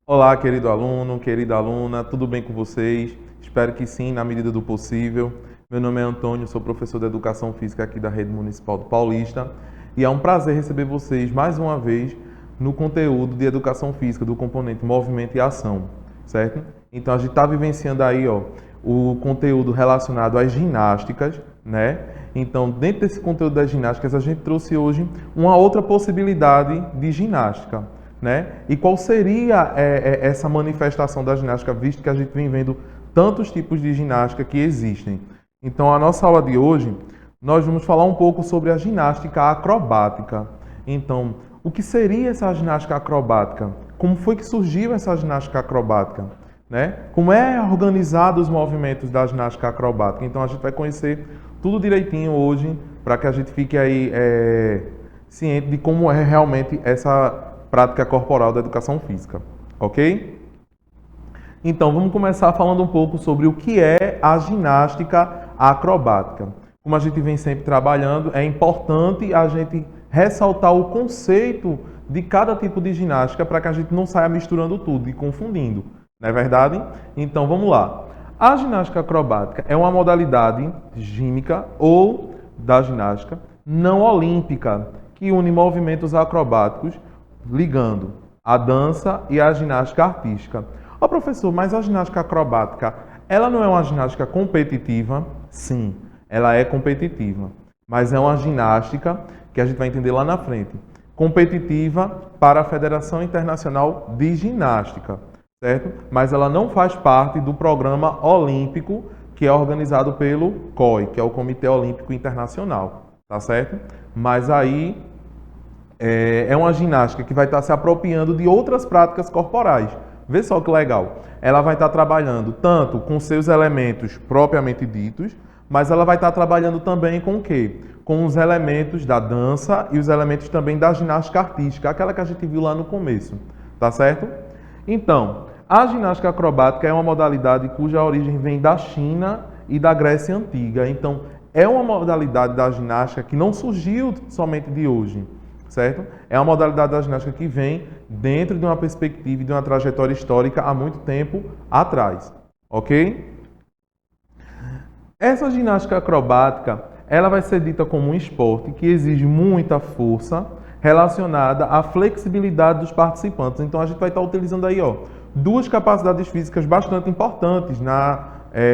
Olá, querido aluno, querida aluna, tudo bem com vocês? Espero que sim, na medida do possível. Meu nome é Antônio, sou professor de Educação Física aqui da Rede Municipal do Paulista e é um prazer receber vocês mais uma vez no conteúdo de Educação Física do componente Movimento e Ação, certo? Então a gente está vivenciando aí, o conteúdo relacionado às ginásticas, né? Então, dentro desse conteúdo das ginásticas, a gente trouxe hoje uma outra possibilidade de ginástica, né? E qual seria essa manifestação da ginástica, visto que a gente vem vendo tantos tipos de ginástica que existem? Então, a nossa aula de hoje, nós vamos falar um pouco sobre a ginástica acrobática. Então, o que seria essa ginástica acrobática? Como foi que surgiu essa ginástica acrobática? Né? Como é organizado os movimentos da ginástica acrobática? Então, a gente vai conhecer tudo direitinho hoje, para que a gente fique aí ciente de como é realmente essa prática corporal da educação física, ok? Então, vamos começar falando um pouco sobre o que é a ginástica acrobática. Como a gente vem sempre trabalhando, é importante a gente ressaltar o conceito de cada tipo de ginástica para que a gente não saia misturando tudo e confundindo, não é verdade? Então, vamos lá. A ginástica acrobática é uma modalidade gímica ou da ginástica não olímpica que une movimentos acrobáticos ligando a dança e a ginástica artística. Ó, professor, mas a ginástica acrobática, ela não é uma ginástica competitiva? Sim, ela é competitiva, mas é uma ginástica que a gente vai entender lá na frente. Competitiva para a Federação Internacional de Ginástica, certo? Mas ela não faz parte do programa olímpico que é organizado pelo COI, que é o Comitê Olímpico Internacional, tá certo? Mas aí é uma ginástica que vai estar se apropriando de outras práticas corporais. Vê só que legal. Ela vai estar trabalhando tanto com seus elementos propriamente ditos, mas ela vai estar trabalhando também com o quê? Com os elementos da dança e os elementos também da ginástica artística, aquela que a gente viu lá no começo, tá certo? Então, a ginástica acrobática é uma modalidade cuja origem vem da China e da Grécia Antiga. Então, é uma modalidade da ginástica que não surgiu somente de hoje, certo? É uma modalidade da ginástica que vem dentro de uma perspectiva e de uma trajetória histórica há muito tempo atrás, ok? Essa ginástica acrobática, ela vai ser dita como um esporte que exige muita força relacionada à flexibilidade dos participantes. Então, a gente vai estar utilizando aí, duas capacidades físicas bastante importantes na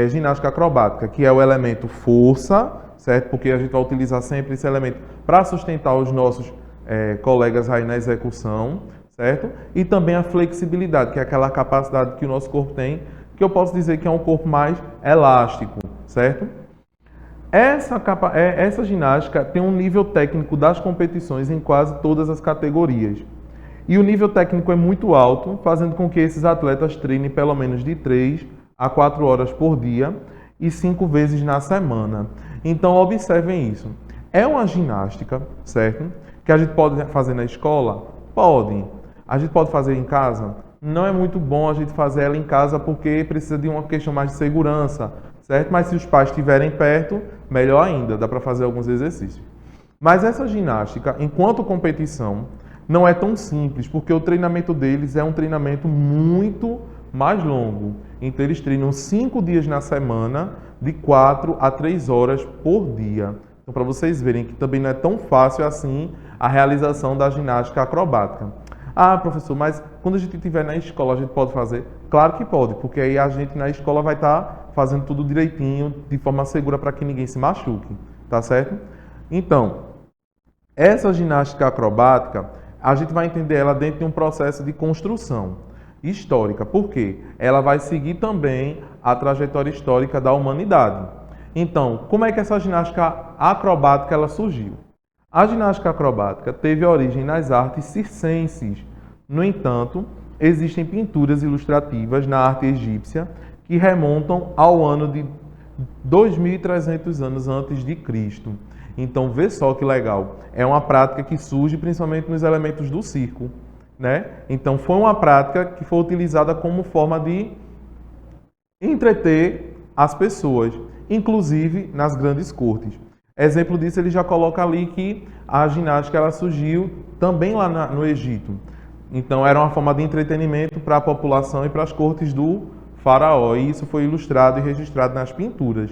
ginástica acrobática, que é o elemento força, certo? Porque a gente vai utilizar sempre esse elemento para sustentar os nossos colegas aí na execução, certo? E também a flexibilidade, que é aquela capacidade que o nosso corpo tem, que eu posso dizer que é um corpo mais elástico, certo? Essa ginástica tem um nível técnico das competições em quase todas as categorias. E o nível técnico é muito alto, fazendo com que esses atletas treinem pelo menos de 3 a 4 horas por dia e 5 vezes na semana. Então, observem isso. É uma ginástica, certo? Que a gente pode fazer na escola? Pode. A gente pode fazer em casa? Não é muito bom a gente fazer ela em casa porque precisa de uma questão mais de segurança, certo? Mas se os pais estiverem perto, melhor ainda, dá para fazer alguns exercícios. Mas essa ginástica, enquanto competição, não é tão simples, porque o treinamento deles é um treinamento muito mais longo. Então, eles treinam 5 dias na semana, de 4 a 3 horas por dia. Então, para vocês verem que também não é tão fácil assim a realização da ginástica acrobática. Ah, professor, mas quando a gente estiver na escola, a gente pode fazer? Claro que pode, porque aí a gente na escola vai estar fazendo tudo direitinho, de forma segura para que ninguém se machuque, tá certo? Então, essa ginástica acrobática, a gente vai entender ela dentro de um processo de construção histórica. Por quê? Ela vai seguir também a trajetória histórica da humanidade. Então, como é que essa ginástica acrobática ela surgiu? A ginástica acrobática teve origem nas artes circenses. No entanto, existem pinturas ilustrativas na arte egípcia que remontam ao ano de 2.300 anos antes de Cristo. Então, vê só que legal. É uma prática que surge principalmente nos elementos do circo, né? Então, foi uma prática que foi utilizada como forma de entreter as pessoas, inclusive nas grandes cortes. Exemplo disso, ele já coloca ali que a ginástica ela surgiu também lá no Egito. Então era uma forma de entretenimento para a população e para as cortes do faraó. E isso foi ilustrado e registrado nas pinturas.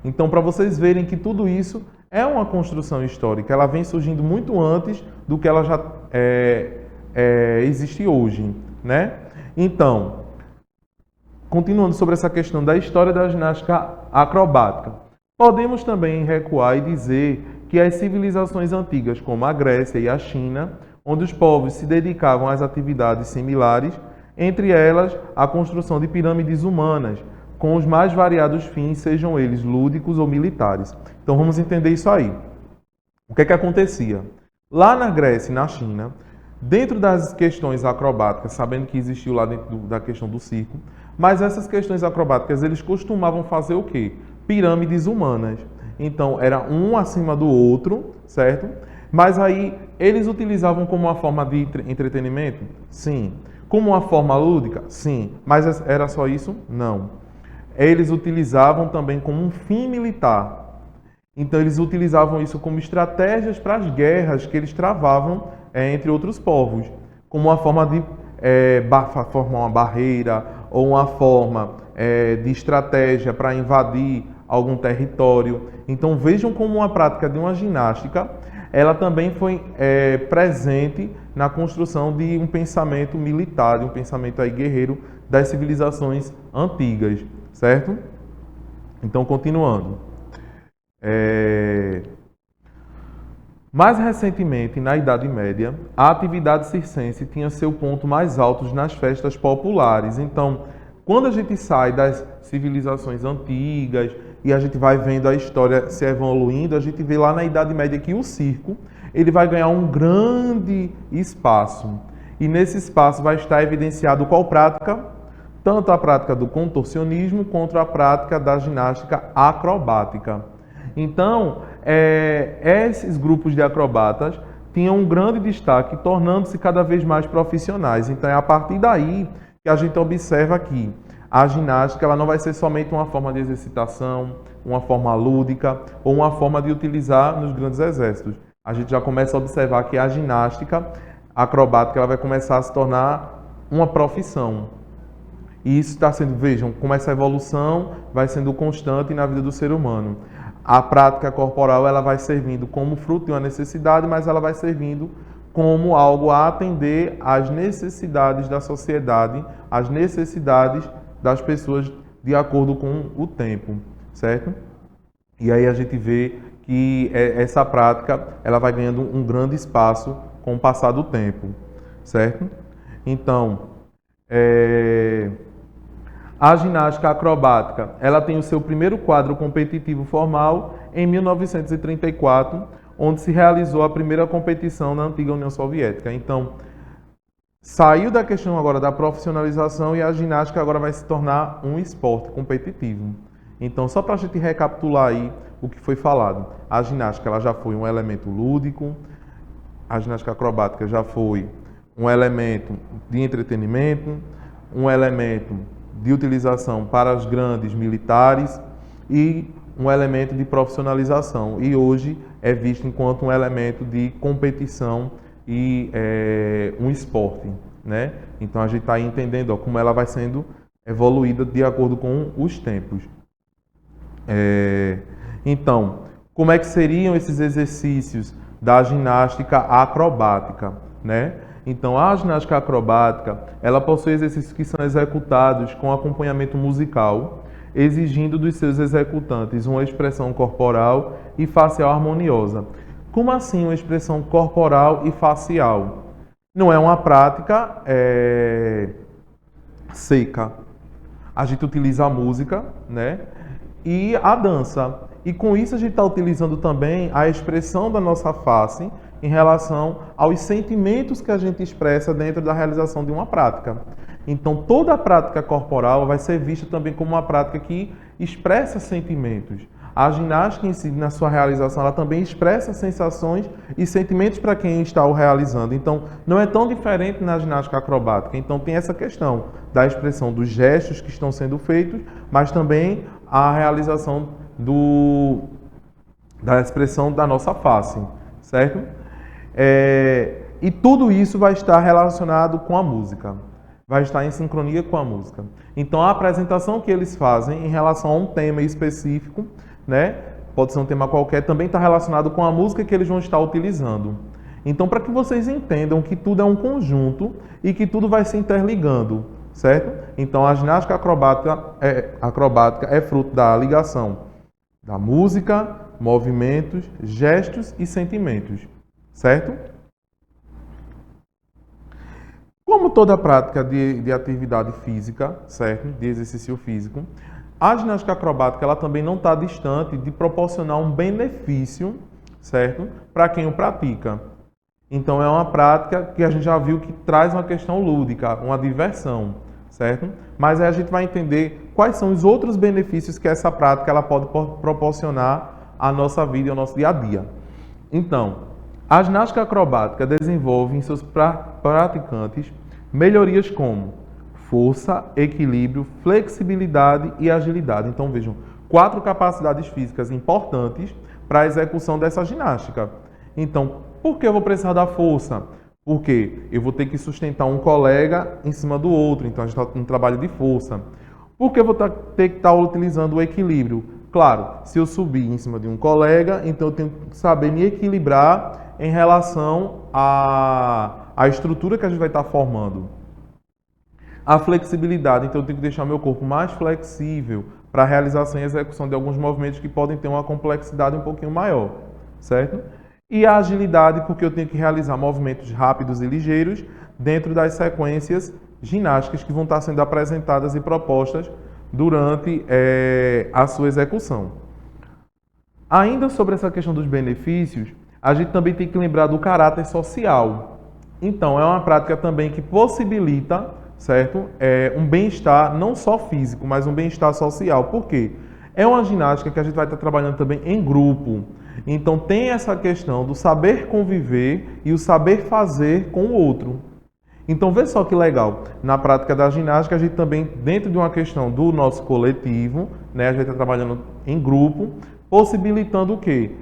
Então, para vocês verem que tudo isso é uma construção histórica, ela vem surgindo muito antes do que ela já existe hoje, né? Então, continuando sobre essa questão da história da ginástica acrobática, podemos também recuar e dizer que as civilizações antigas, como a Grécia e a China, onde os povos se dedicavam às atividades similares, entre elas a construção de pirâmides humanas, com os mais variados fins, sejam eles lúdicos ou militares. Então vamos entender isso aí. O que é que acontecia? Lá na Grécia e na China, dentro das questões acrobáticas, sabendo que existiu lá dentro da questão do circo, mas essas questões acrobáticas, eles costumavam fazer o quê? Pirâmides humanas. Então, era um acima do outro, certo? Mas aí, eles utilizavam como uma forma de entretenimento? Sim. Como uma forma lúdica? Sim. Mas era só isso? Não. Eles utilizavam também como um fim militar. Então, eles utilizavam isso como estratégias para as guerras que eles travavam entre outros povos, como uma forma de formar uma barreira ou uma forma de estratégia para invadir algum território. Então, vejam como uma prática de uma ginástica, ela também foi presente na construção de um pensamento militar, de um pensamento aí guerreiro das civilizações antigas, certo? Então, continuando. Mais recentemente, na Idade Média, a atividade circense tinha seu ponto mais alto nas festas populares. Então, quando a gente sai das civilizações antigas e a gente vai vendo a história se evoluindo, a gente vê lá na Idade Média que o circo ele vai ganhar um grande espaço. E nesse espaço vai estar evidenciado qual prática? Tanto a prática do contorcionismo quanto a prática da ginástica acrobática. Então, esses grupos de acrobatas tinham um grande destaque, tornando-se cada vez mais profissionais. Então, é a partir daí que a gente observa que a ginástica ela não vai ser somente uma forma de exercitação, uma forma lúdica ou uma forma de utilizar nos grandes exércitos. A gente já começa a observar que a ginástica acrobática ela vai começar a se tornar uma profissão. E isso está sendo, vejam, como essa evolução vai sendo constante na vida do ser humano. A prática corporal ela vai servindo como fruto de uma necessidade, mas ela vai servindo como algo a atender às necessidades da sociedade, às necessidades das pessoas de acordo com o tempo, certo? E aí a gente vê que essa prática ela vai ganhando um grande espaço com o passar do tempo, certo? Então, a ginástica acrobática, ela tem o seu primeiro quadro competitivo formal em 1934, onde se realizou a primeira competição na antiga União Soviética. Então, saiu da questão agora da profissionalização e a ginástica agora vai se tornar um esporte competitivo. Então, só para a gente recapitular aí o que foi falado. A ginástica ela já foi um elemento lúdico, a ginástica acrobática já foi um elemento de entretenimento, um elemento de utilização para os grandes militares e um elemento de profissionalização. E hoje é visto enquanto um elemento de competição e um esporte, né? Então a gente está aí entendendo como ela vai sendo evoluída de acordo com os tempos. Então, como é que seriam esses exercícios da ginástica acrobática, né? Então, a ginástica acrobática, ela possui exercícios que são executados com acompanhamento musical, exigindo dos seus executantes uma expressão corporal e facial harmoniosa. Como assim uma expressão corporal e facial? Não é uma prática seca. A gente utiliza a música, né? E a dança. E com isso a gente está utilizando também a expressão da nossa face em relação aos sentimentos que a gente expressa dentro da realização de uma prática. Então, toda a prática corporal vai ser vista também como uma prática que expressa sentimentos. A ginástica em si, na sua realização, ela também expressa sensações e sentimentos para quem está o realizando. Então, não é tão diferente na ginástica acrobática. Então, tem essa questão da expressão dos gestos que estão sendo feitos, mas também a realização da expressão da nossa face, certo? E tudo isso vai estar relacionado com a música, vai estar em sincronia com a música. Então, a apresentação que eles fazem em relação a um tema específico, né, pode ser um tema qualquer, também está relacionado com a música que eles vão estar utilizando. Então, para que vocês entendam que tudo é um conjunto e que tudo vai se interligando, certo? Então, a ginástica acrobática é fruto da ligação da música, movimentos, gestos e sentimentos, certo? Como toda prática de atividade física, certo? De exercício físico, a ginástica acrobática ela também não está distante de proporcionar um benefício, certo? Para quem o pratica. Então é uma prática que a gente já viu que traz uma questão lúdica, uma diversão, certo? Mas aí a gente vai entender quais são os outros benefícios que essa prática ela pode proporcionar à nossa vida e ao nosso dia a dia. Então, a ginástica acrobática desenvolve em seus praticantes melhorias como força, equilíbrio, flexibilidade e agilidade. Então vejam, 4 capacidades físicas importantes para a execução dessa ginástica. Então, por que eu vou precisar da força? Porque eu vou ter que sustentar um colega em cima do outro, então a gente está em trabalho de força. Por que eu vou ter que estar utilizando o equilíbrio? Claro, se eu subir em cima de um colega, então eu tenho que saber me equilibrar em relação à estrutura que a gente vai estar formando. A flexibilidade, então eu tenho que deixar meu corpo mais flexível para a realização e execução de alguns movimentos que podem ter uma complexidade um pouquinho maior, certo? E a agilidade, porque eu tenho que realizar movimentos rápidos e ligeiros dentro das sequências ginásticas que vão estar sendo apresentadas e propostas durante a sua execução. Ainda sobre essa questão dos benefícios, a gente também tem que lembrar do caráter social. Então, é uma prática também que possibilita, certo? Um bem-estar não só físico, mas um bem-estar social. Por quê? É uma ginástica que a gente vai estar trabalhando também em grupo. Então, tem essa questão do saber conviver e o saber fazer com o outro. Então, vê só que legal. Na prática da ginástica, a gente também, dentro de uma questão do nosso coletivo, né, a gente está trabalhando em grupo, possibilitando o quê?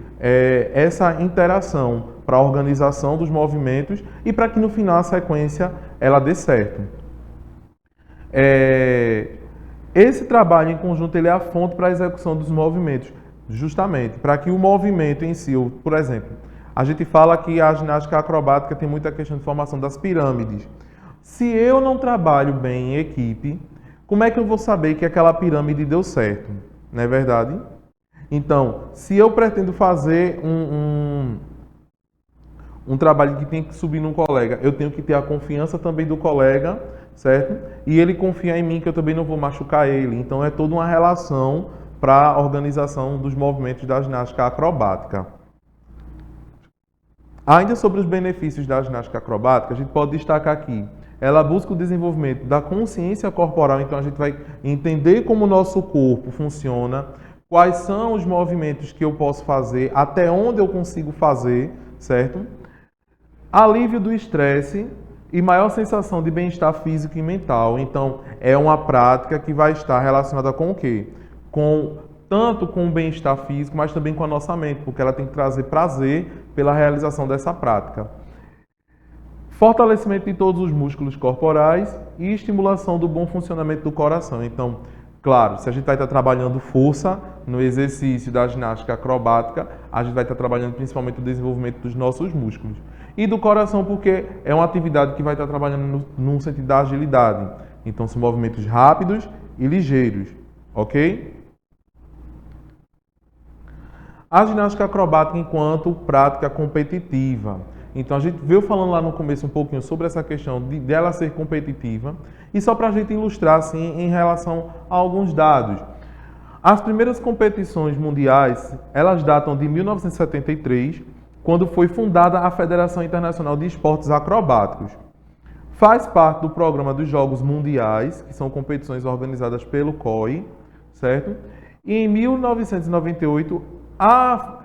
Essa interação para a organização dos movimentos e para que no final a sequência ela dê certo. Esse trabalho em conjunto ele é a fonte para a execução dos movimentos, justamente para que o movimento em si, por exemplo, a gente fala que a ginástica acrobática tem muita questão de formação das pirâmides. Se eu não trabalho bem em equipe, como é que eu vou saber que aquela pirâmide deu certo? Não é verdade? Então, se eu pretendo fazer um trabalho que tem que subir num colega, eu tenho que ter a confiança também do colega, certo? E ele confiar em mim que eu também não vou machucar ele. Então, é toda uma relação para a organização dos movimentos da ginástica acrobática. Ainda sobre os benefícios da ginástica acrobática, a gente pode destacar aqui. Ela busca o desenvolvimento da consciência corporal, então a gente vai entender como o nosso corpo funciona, quais são os movimentos que eu posso fazer, até onde eu consigo fazer, certo? Alívio do estresse e maior sensação de bem-estar físico e mental. Então, é uma prática que vai estar relacionada com o quê? Tanto com o bem-estar físico, mas também com a nossa mente, porque ela tem que trazer prazer pela realização dessa prática. Fortalecimento de todos os músculos corporais e estimulação do bom funcionamento do coração. Então, claro, se a gente vai estar trabalhando força no exercício da ginástica acrobática, a gente vai estar trabalhando principalmente o desenvolvimento dos nossos músculos. E do coração, porque é uma atividade que vai estar trabalhando num sentido da agilidade. Então, são movimentos rápidos e ligeiros, ok? A ginástica acrobática enquanto prática competitiva. Então, a gente veio falando lá no começo um pouquinho sobre essa questão dela ser competitiva. E só para a gente ilustrar, assim, em relação a alguns dados. As primeiras competições mundiais, elas datam de 1973, quando foi fundada a Federação Internacional de Esportes Acrobáticos. Faz parte do programa dos Jogos Mundiais, que são competições organizadas pelo COI, certo? E em 1998, a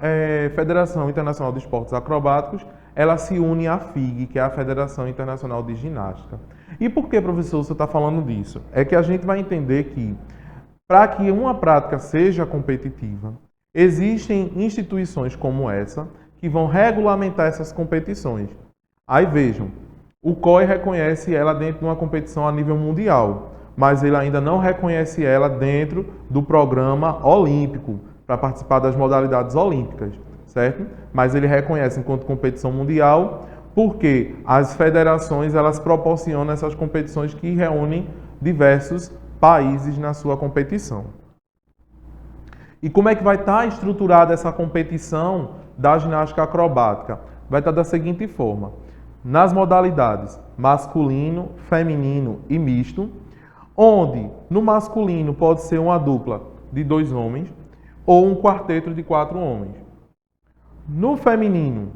Federação Internacional de Esportes Acrobáticos, ela se une à FIG, que é a Federação Internacional de Ginástica. E por que, professor, você está falando disso? É que a gente vai entender que, para que uma prática seja competitiva, existem instituições como essa, que vão regulamentar essas competições. Aí vejam, o COI reconhece ela dentro de uma competição a nível mundial, mas ele ainda não reconhece ela dentro do programa olímpico, para participar das modalidades olímpicas, certo? Mas ele reconhece enquanto competição mundial, porque as federações elas proporcionam essas competições que reúnem diversos países na sua competição. E como é que vai estar estruturada essa competição da ginástica acrobática? Vai estar da seguinte forma: nas modalidades masculino, feminino e misto, onde no masculino pode ser uma dupla de 2 homens ou um quarteto de 4 homens. No feminino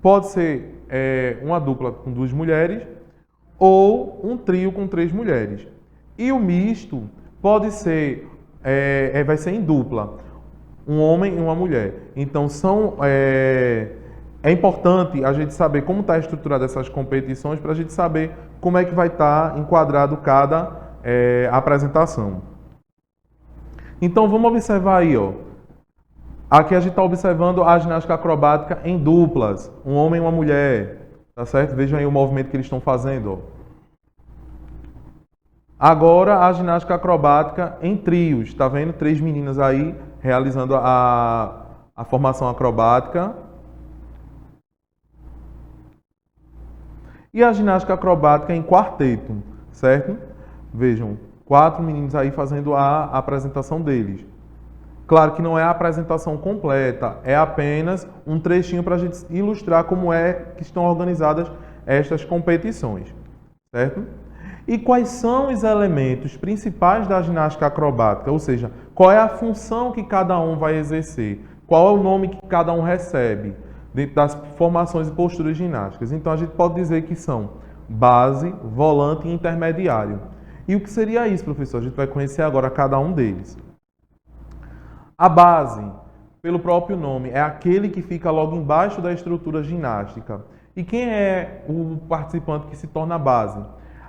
pode ser uma dupla com 2 mulheres ou um trio com 3 mulheres. E o misto pode ser, vai ser em dupla, um homem e uma mulher. Então é importante a gente saber como está estruturada essas competições para a gente saber como é que vai estar enquadrado cada apresentação. Então vamos observar aí, ó. Aqui a gente está observando a ginástica acrobática em duplas, um homem e uma mulher, tá certo? Vejam aí o movimento que eles estão fazendo, ó. Agora a ginástica acrobática em trios, tá vendo? 3 meninas aí realizando a formação acrobática. E a ginástica acrobática em quarteto, certo? Vejam, 4 meninos aí fazendo a apresentação deles. Claro que não é a apresentação completa, é apenas um trechinho para a gente ilustrar como é que estão organizadas estas competições, certo? E quais são os elementos principais da ginástica acrobática? Ou seja, qual é a função que cada um vai exercer? Qual é o nome que cada um recebe dentro das formações e posturas ginásticas? Então a gente pode dizer que são base, volante e intermediário. E o que seria isso, professor? A gente vai conhecer agora cada um deles. A base, pelo próprio nome, é aquele que fica logo embaixo da estrutura ginástica. E quem é o participante que se torna base?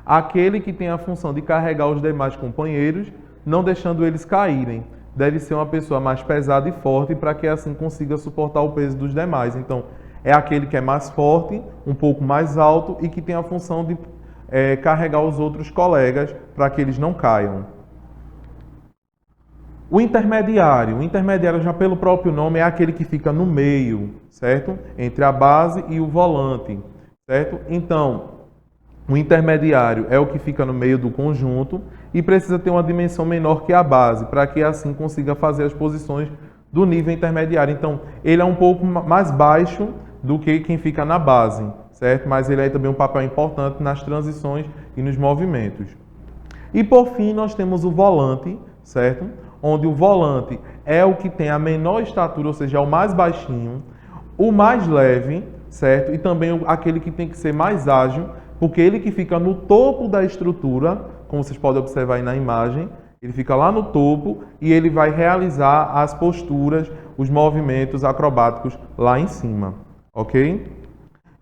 Aquele que tem a função de carregar os demais companheiros, não deixando eles caírem. Deve ser uma pessoa mais pesada e forte para que assim consiga suportar o peso dos demais. Então, é aquele que é mais forte, um pouco mais alto e que tem a função de carregar os outros colegas para que eles não caiam. O intermediário já pelo próprio nome é aquele que fica no meio, certo? Entre a base e o volante, certo? Então, o intermediário é o que fica no meio do conjunto e precisa ter uma dimensão menor que a base, para que assim consiga fazer as posições do nível intermediário. Então, ele é um pouco mais baixo do que quem fica na base, certo? Mas ele é também um papel importante nas transições e nos movimentos. E por fim, nós temos o volante, certo? Onde o volante é o que tem a menor estatura, ou seja, é o mais baixinho, o mais leve, certo? E também aquele que tem que ser mais ágil, porque ele que fica no topo da estrutura, como vocês podem observar aí na imagem, ele fica lá no topo e ele vai realizar as posturas, os movimentos acrobáticos lá em cima, ok?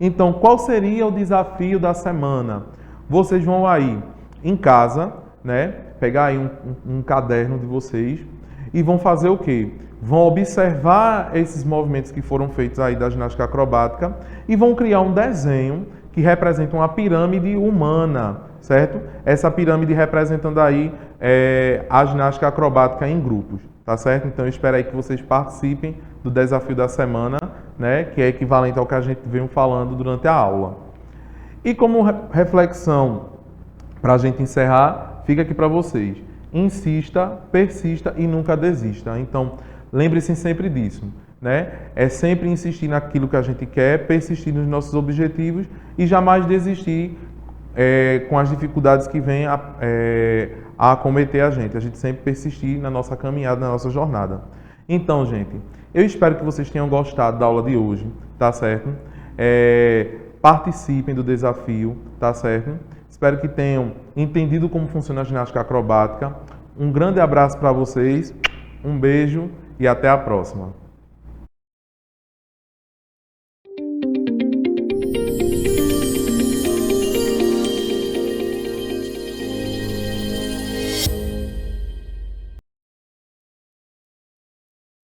Então, qual seria o desafio da semana? Vocês vão aí em casa, né? Pegar aí um caderno de vocês e vão fazer o quê? Vão observar esses movimentos que foram feitos aí da ginástica acrobática e vão criar um desenho que representa uma pirâmide humana, certo? Essa pirâmide representando aí a ginástica acrobática em grupos, tá certo? Então eu espero aí que vocês participem do desafio da semana, né? Que é equivalente ao que a gente veio falando durante a aula. E como reflexão, para a gente encerrar, fica aqui para vocês. Insista, persista e nunca desista. Então, lembre-se sempre disso, né? É sempre insistir naquilo que a gente quer, persistir nos nossos objetivos e jamais desistir com as dificuldades que vêm a acometer a gente. A gente sempre persistir na nossa caminhada, na nossa jornada. Então, gente, eu espero que vocês tenham gostado da aula de hoje, tá certo? Participem do desafio, tá certo? Espero que tenham entendido como funciona a ginástica acrobática. Um grande abraço para vocês, um beijo e até a próxima.